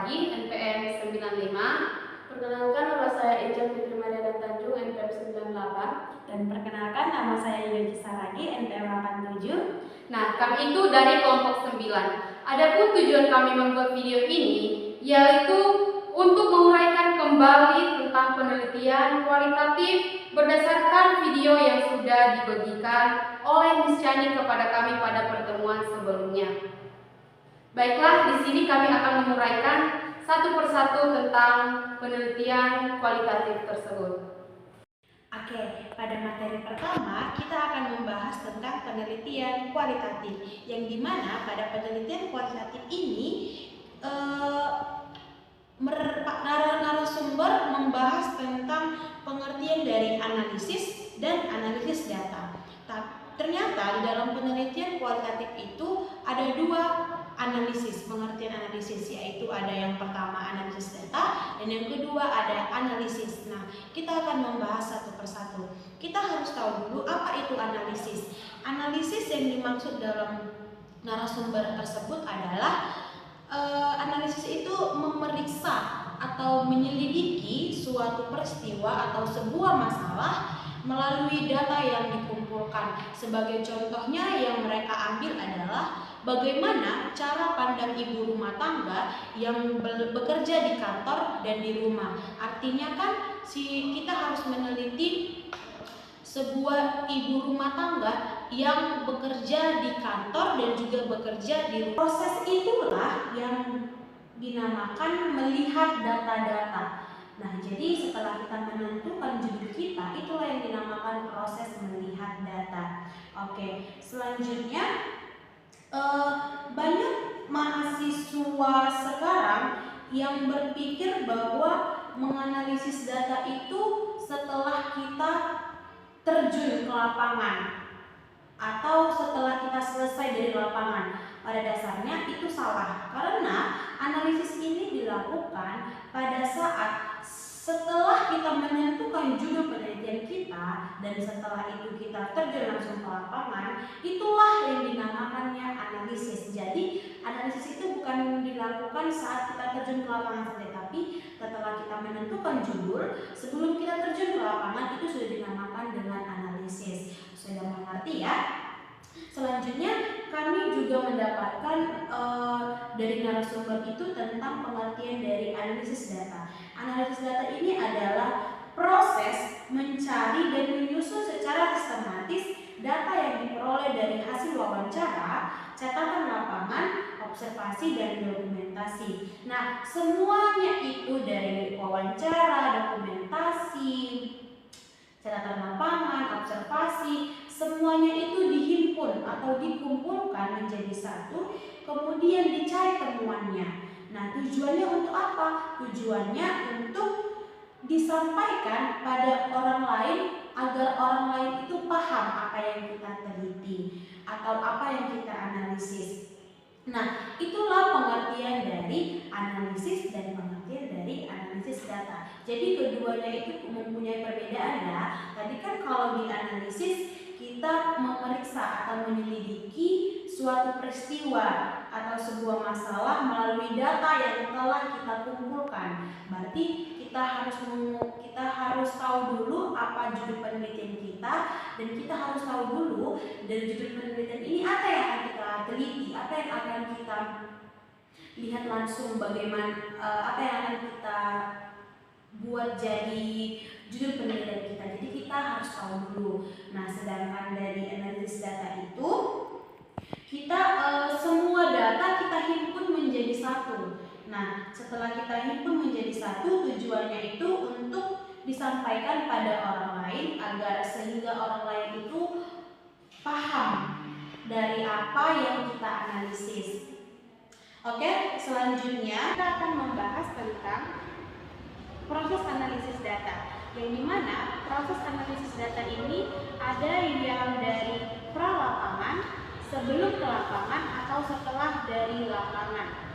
Saragi, NPM 95. Perkenalkan, nama saya Ijam Fitri Mariana Tanjung, NPM 98. Dan perkenalkan, nama saya Yogi Saragi, NPM 87. Nah, kami itu dari kelompok 9. Adapun tujuan kami membuat video ini yaitu untuk menguraikan kembali tentang penelitian kualitatif berdasarkan video yang sudah dibagikan oleh Miss Chani kepada kami pada pertemuan sebelumnya. Baiklah, di sini kami akan menguraikan satu persatu tentang penelitian kualitatif tersebut. Oke, pada materi pertama kita akan membahas tentang penelitian kualitatif, yang dimana pada penelitian kualitatif ini narasumber membahas tentang pengertian dari analisis dan analisis data. Ternyata di dalam penelitian kualitatif itu ada dua analisis, pengertian analisis, yaitu ada yang pertama analisis data dan yang kedua ada analisis. Nah, kita akan membahas satu persatu. Kita harus tahu dulu apa itu analisis. Analisis yang dimaksud dalam narasumber tersebut adalah analisis itu memeriksa atau menyelidiki suatu peristiwa atau sebuah masalah melalui data yang dikumpulkan. Sebagai contohnya yang mereka ambil adalah bagaimana cara pandang ibu rumah tangga yang bekerja di kantor dan di rumah. Artinya kan kita harus meneliti sebuah ibu rumah tangga yang bekerja di kantor dan juga bekerja di rumah. Proses itulah yang dinamakan melihat data-data. Nah, jadi setelah kita menentukan judul kita, itulah yang dinamakan proses melihat data. Oke, selanjutnya banyak mahasiswa sekarang yang berpikir bahwa menganalisis data itu setelah kita terjun ke lapangan atau setelah kita selesai dari lapangan. Pada dasarnya itu salah, karena analisis ini dilakukan pada saat setelah kita menentukan judul penelitian kita dan setelah itu kita terjun langsung ke lapangan. Itulah yang dinamakannya analisis. Jadi analisis itu bukan dilakukan saat kita terjun ke lapangan saja, tapi setelah kita menentukan judul sebelum kita terjun ke lapangan, itu sudah dinamakan dengan analisis. Sudah mengerti ya? Selanjutnya kami juga mendapatkan dari narasumber itu tentang pengertian dari analisis data. Analisis data ini adalah proses mencari dan menyusun secara sistematis data yang diperoleh dari hasil wawancara, catatan lapangan, observasi, dan dokumentasi. Nah, semuanya itu dari wawancara, dokumentasi, catatan lapangan, observasi, semuanya itu dihimpun atau dikumpulkan menjadi satu, kemudian dicari temuannya. Nah, tujuannya untuk apa? Tujuannya untuk disampaikan pada orang lain agar orang lain itu paham apa yang kita teliti atau apa yang kita analisis. Nah, itulah pengertian dari analisis dan pengertian dari analisis data. Jadi keduanya itu mempunyai perbedaan ya. Tadi kan kalau di analisis kita memeriksa atau menyelidiki suatu peristiwa atau sebuah masalah melalui data yang telah kita kumpulkan. Berarti kita harus tahu dulu apa judul penelitian kita, dan kita harus tahu dulu dari judul penelitian ini apa yang akan kita teliti, apa yang akan kita lihat langsung, bagaimana apa yang akan kita buat jadi judul penelitian kita. Jadi kita harus tahu dulu. Nah, sedangkan dari analisis data itu kita semua data kita himpun menjadi satu. Nah, setelah kita himpun menjadi satu, tujuannya itu untuk disampaikan pada orang lain agar sehingga orang lain itu paham dari apa yang kita analisis. Oke, selanjutnya kita akan membahas tentang proses analisis data, yang dimana proses analisis data ini ada yang dari pra lapangan, sebelum ke lapangan, atau setelah dari lapangan.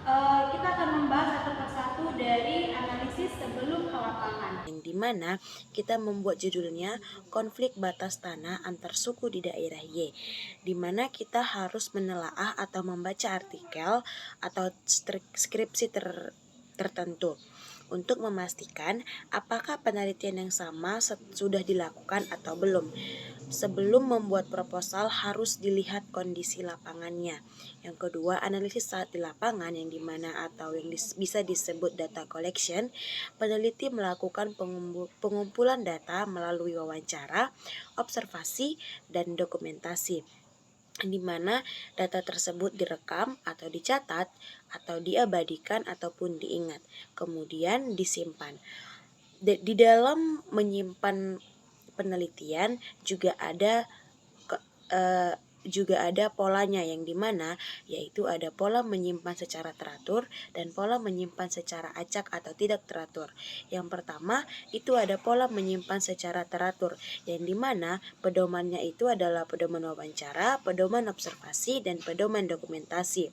Kita akan membahas satu persatu dari analisis sebelum ke lapangan. Yang dimana kita membuat judulnya konflik batas tanah antar suku di daerah Y, dimana kita harus menelaah atau membaca artikel atau skripsi tertentu untuk memastikan apakah penelitian yang sama sudah dilakukan atau belum. Sebelum membuat proposal harus dilihat kondisi lapangannya. Yang kedua, analisis saat di lapangan yang dimana atau yang bisa disebut data collection. Peneliti melakukan pengumpulan data melalui wawancara, observasi, dan dokumentasi, di mana data tersebut direkam atau dicatat atau diabadikan ataupun diingat, kemudian disimpan. Di dalam menyimpan penelitian juga ada polanya, yang dimana yaitu ada pola menyimpan secara teratur dan pola menyimpan secara acak atau tidak teratur. Yang pertama itu ada pola menyimpan secara teratur, yang dimana pedomannya itu adalah pedoman wawancara, pedoman observasi, dan pedoman dokumentasi.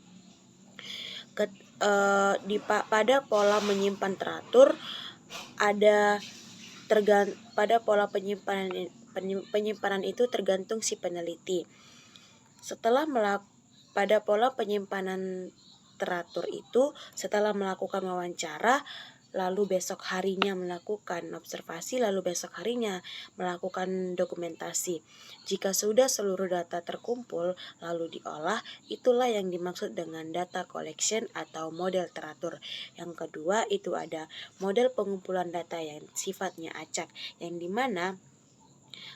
Pada pola menyimpan teratur pada pola penyimpanan itu tergantung si peneliti. Pada pola penyimpanan teratur itu, setelah melakukan wawancara, lalu besok harinya melakukan observasi, lalu besok harinya melakukan dokumentasi. Jika sudah seluruh data terkumpul lalu diolah, itulah yang dimaksud dengan data collection atau model teratur. Yang kedua itu ada model pengumpulan data yang sifatnya acak, yang dimana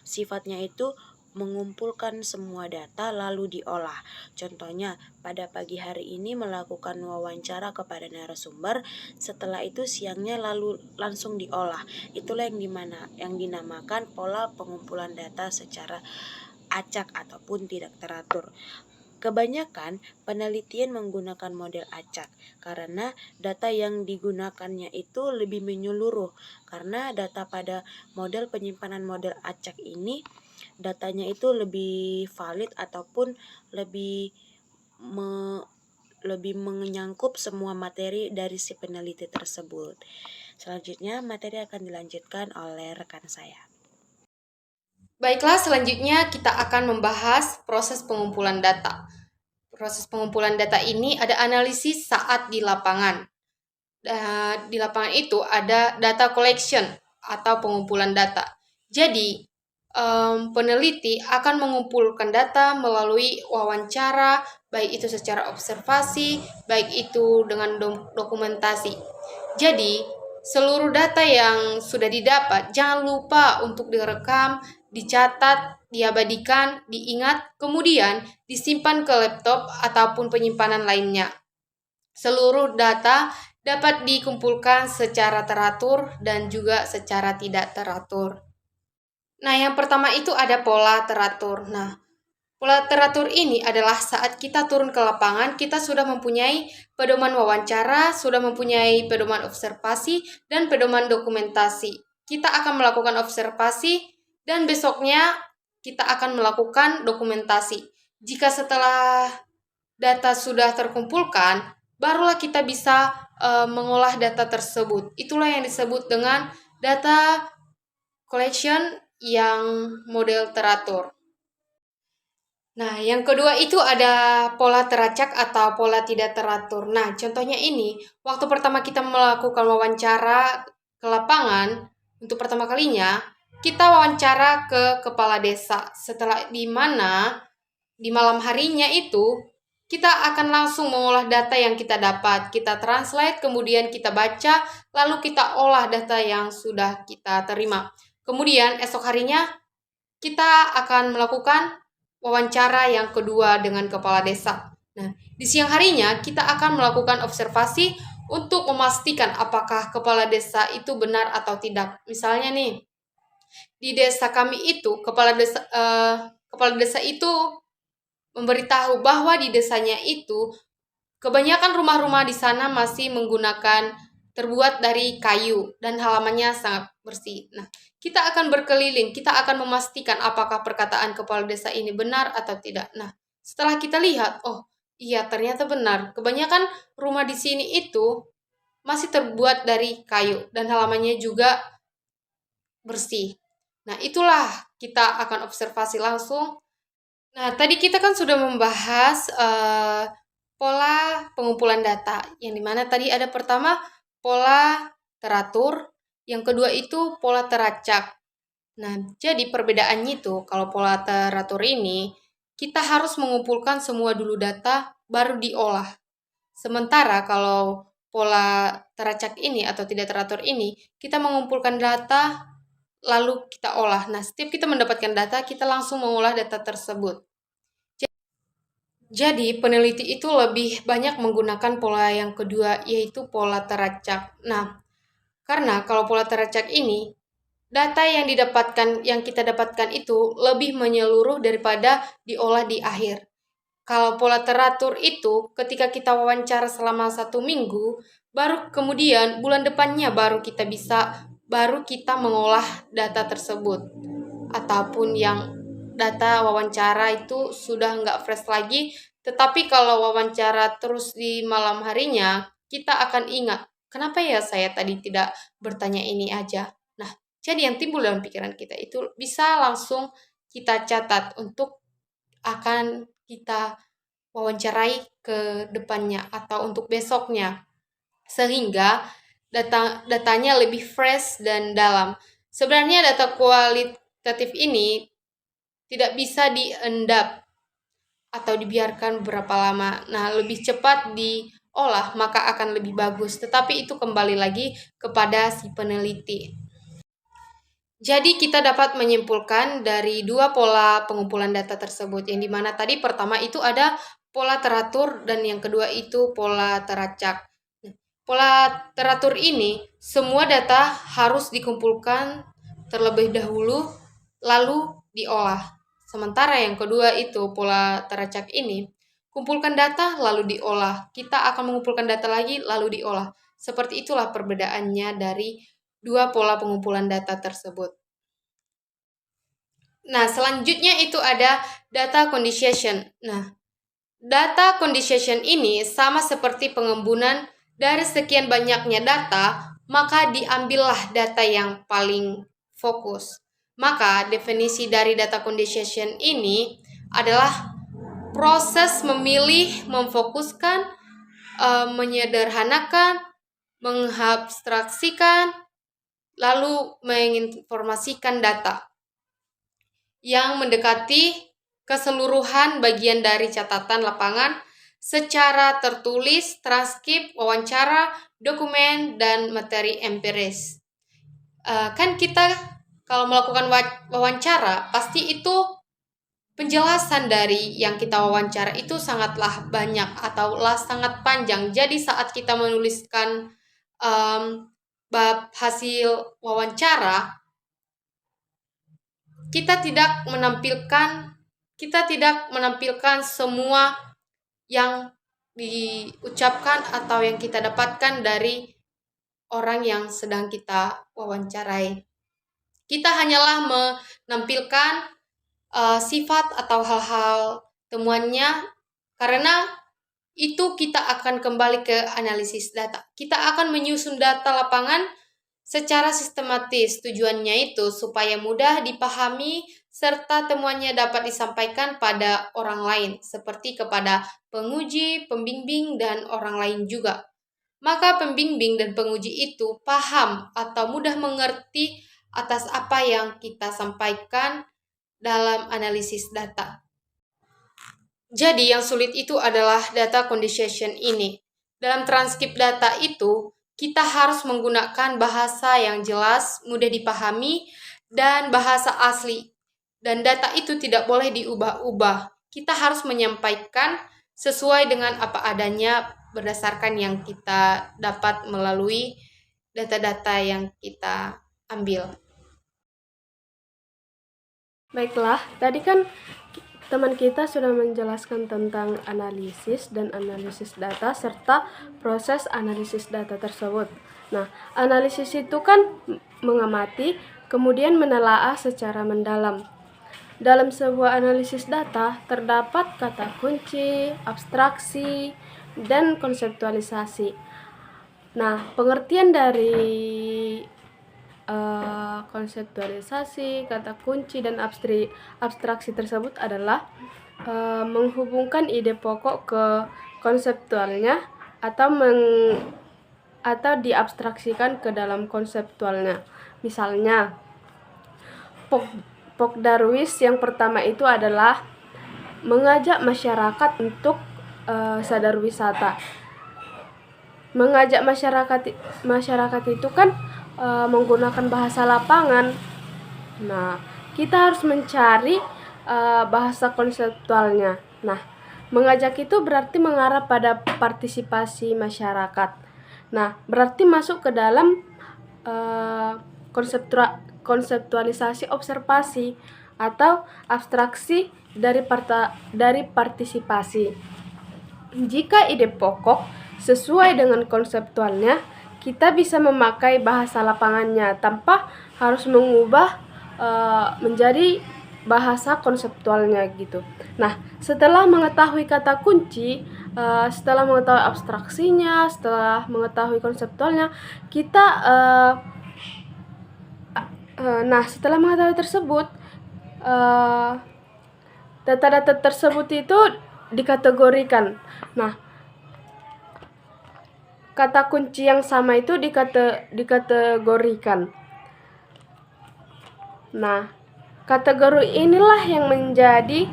sifatnya itu mengumpulkan semua data lalu diolah. Contohnya, pada pagi hari ini melakukan wawancara kepada narasumber, setelah itu siangnya langsung diolah. Itulah yang dinamakan pola pengumpulan data secara acak ataupun tidak teratur. Kebanyakan penelitian menggunakan model acak karena data yang digunakannya itu lebih menyeluruh, karena data pada model penyimpanan model acak ini datanya itu lebih valid ataupun lebih menyangkup semua materi dari si peneliti tersebut. Selanjutnya materi akan dilanjutkan oleh rekan saya. Baiklah, selanjutnya kita akan membahas proses pengumpulan data. Proses pengumpulan data ini ada analisis saat di lapangan. Di lapangan itu ada data collection atau pengumpulan data. Jadi, peneliti akan mengumpulkan data melalui wawancara, baik itu secara observasi, baik itu dengan dokumentasi. Jadi, seluruh data yang sudah didapat jangan lupa untuk direkam, dicatat, diabadikan, diingat, kemudian disimpan ke laptop ataupun penyimpanan lainnya. Seluruh data dapat dikumpulkan secara teratur dan juga secara tidak teratur. Nah, yang pertama itu ada pola teratur. Nah, pola teratur ini adalah saat kita turun ke lapangan, kita sudah mempunyai pedoman wawancara, sudah mempunyai pedoman observasi, dan pedoman dokumentasi. Kita akan melakukan observasi, dan besoknya kita akan melakukan dokumentasi. Jika setelah data sudah terkumpulkan, barulah kita bisa mengolah data tersebut. Itulah yang disebut dengan data collection yang model teratur. Nah, yang kedua itu ada pola teracak atau pola tidak teratur. Nah, contohnya ini, waktu pertama kita melakukan wawancara ke lapangan, untuk pertama kalinya, kita wawancara ke kepala desa. Setelah di malam harinya itu, kita akan langsung mengolah data yang kita dapat. Kita translate, kemudian kita baca, lalu kita olah data yang sudah kita terima. Kemudian esok harinya kita akan melakukan wawancara yang kedua dengan kepala desa. Nah, di siang harinya kita akan melakukan observasi untuk memastikan apakah kepala desa itu benar atau tidak. Misalnya nih, di desa kami itu kepala desa itu memberitahu bahwa di desanya itu kebanyakan rumah-rumah di sana masih terbuat dari kayu dan halamannya sangat bersih. Nah, kita akan berkeliling, kita akan memastikan apakah perkataan kepala desa ini benar atau tidak. Nah, setelah kita lihat, oh, Iya, ternyata benar. Kebanyakan rumah di sini itu masih terbuat dari kayu dan halamannya juga bersih. Nah, itulah kita akan observasi langsung. Nah, tadi kita kan sudah membahas pola pengumpulan data, yang dimana tadi ada pertama pola teratur, yang kedua itu pola teracak. Nah, jadi perbedaannya itu kalau pola teratur ini kita harus mengumpulkan semua dulu data baru diolah. Sementara kalau pola teracak ini atau tidak teratur ini, kita mengumpulkan data lalu kita olah. Nah, setiap kita mendapatkan data, kita langsung mengolah data tersebut. Jadi, peneliti itu lebih banyak menggunakan pola yang kedua, yaitu pola teracak. Nah, karena kalau pola teracak ini, data yang kita dapatkan itu lebih menyeluruh daripada diolah di akhir. Kalau pola teratur itu, ketika kita wawancara selama 1 minggu, baru kemudian bulan depannya baru kita mengolah data tersebut. Ataupun yang data wawancara itu sudah nggak fresh lagi, tetapi kalau wawancara terus di malam harinya, kita akan ingat, kenapa ya saya tadi tidak bertanya ini aja. Nah, jadi yang timbul dalam pikiran kita itu bisa langsung kita catat untuk akan kita wawancarai ke depannya atau untuk besoknya, sehingga datanya lebih fresh dan dalam. Sebenarnya data kualitatif ini tidak bisa diendap atau dibiarkan berapa lama. Nah, lebih cepat diolah maka akan lebih bagus, tetapi itu kembali lagi kepada si peneliti. Jadi kita dapat menyimpulkan dari dua pola pengumpulan data tersebut, yang dimana tadi pertama itu ada pola teratur dan yang kedua itu pola teracak. Pola teratur ini, semua data harus dikumpulkan terlebih dahulu lalu diolah. Sementara yang kedua itu pola teracak ini, kumpulkan data lalu diolah. Kita akan mengumpulkan data lagi lalu diolah. Seperti itulah perbedaannya dari dua pola pengumpulan data tersebut. Nah, selanjutnya itu ada data condensation. Nah, data condensation ini sama seperti pengembunan dari sekian banyaknya data, maka diambillah data yang paling fokus. Maka definisi dari data condensation ini adalah proses memilih, memfokuskan, menyederhanakan, mengabstraksikan, lalu menginformasikan data yang mendekati keseluruhan bagian dari catatan lapangan secara tertulis, transkrip, wawancara, dokumen, dan materi empiris. Kan kita kalau melakukan wawancara, pasti itu penjelasan dari yang kita wawancara itu sangatlah banyak atau sangat panjang. Jadi saat kita menuliskan bab hasil wawancara, kita tidak menampilkan semua yang diucapkan atau yang kita dapatkan dari orang yang sedang kita wawancarai. Kita hanyalah menampilkan sifat atau hal-hal temuannya, karena itu kita akan kembali ke analisis data. Kita akan menyusun data lapangan secara sistematis. Tujuannya itu supaya mudah dipahami serta temuannya dapat disampaikan pada orang lain, seperti kepada penguji, pembimbing, dan orang lain juga. Maka pembimbing dan penguji itu paham atau mudah mengerti atas apa yang kita sampaikan dalam analisis data. Jadi yang sulit itu adalah data condensation ini. Dalam transkrip data itu, kita harus menggunakan bahasa yang jelas, mudah dipahami, dan bahasa asli. Dan data itu tidak boleh diubah-ubah. Kita harus menyampaikan sesuai dengan apa adanya berdasarkan yang kita dapat melalui data-data yang kita ambil. Baiklah, tadi kan teman kita sudah menjelaskan tentang analisis dan analisis data serta proses analisis data tersebut. Nah, analisis itu kan mengamati, kemudian menelaah secara mendalam. dalam sebuah analisis data terdapat kata kunci, abstraksi, dan konseptualisasi. Nah, pengertian dari konseptualisasi, kata kunci, dan abstraksi tersebut adalah menghubungkan ide pokok ke konseptualnya atau diabstraksikan ke dalam konseptualnya. Misalnya, Pogdarwis yang pertama itu adalah mengajak masyarakat untuk sadar wisata. Mengajak masyarakat itu kan menggunakan bahasa lapangan. Nah, kita harus mencari bahasa konseptualnya. Nah, mengajak itu berarti mengarah pada partisipasi masyarakat. Nah, berarti masuk ke dalam konseptualisasi observasi atau abstraksi dari partisipasi. Jika ide pokok sesuai dengan konseptualnya, kita bisa memakai bahasa lapangannya tanpa harus mengubah menjadi bahasa konseptualnya gitu. Nah, setelah mengetahui kata kunci, setelah mengetahui abstraksinya, setelah mengetahui konseptualnya, kita setelah mengetahui tersebut, data-data tersebut itu dikategorikan. Nah, kata kunci yang sama itu dikategorikan. Nah, kategori inilah yang menjadi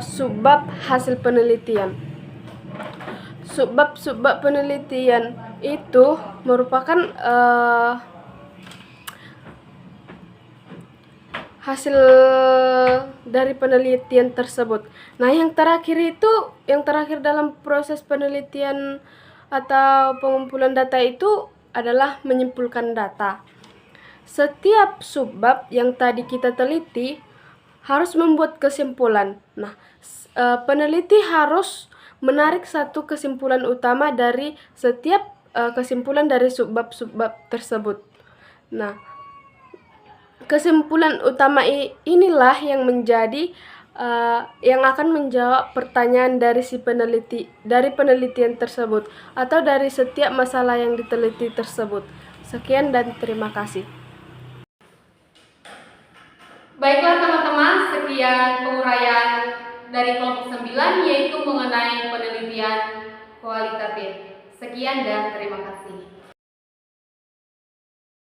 subbab hasil penelitian. Subbab penelitian itu merupakan hasil dari penelitian tersebut. Nah, yang terakhir dalam proses penelitian atau pengumpulan data itu adalah menyimpulkan data. Setiap subbab yang tadi kita teliti harus membuat kesimpulan. Nah, peneliti harus menarik satu kesimpulan utama dari setiap kesimpulan dari subbab tersebut. Nah, kesimpulan utama inilah yang menjadi yang akan menjawab pertanyaan dari penelitian tersebut atau dari setiap masalah yang diteliti tersebut. Sekian dan terima kasih. Baiklah teman-teman, sekian penguraian dari kelompok 9 yaitu mengenai penelitian kualitatif. Sekian dan terima kasih.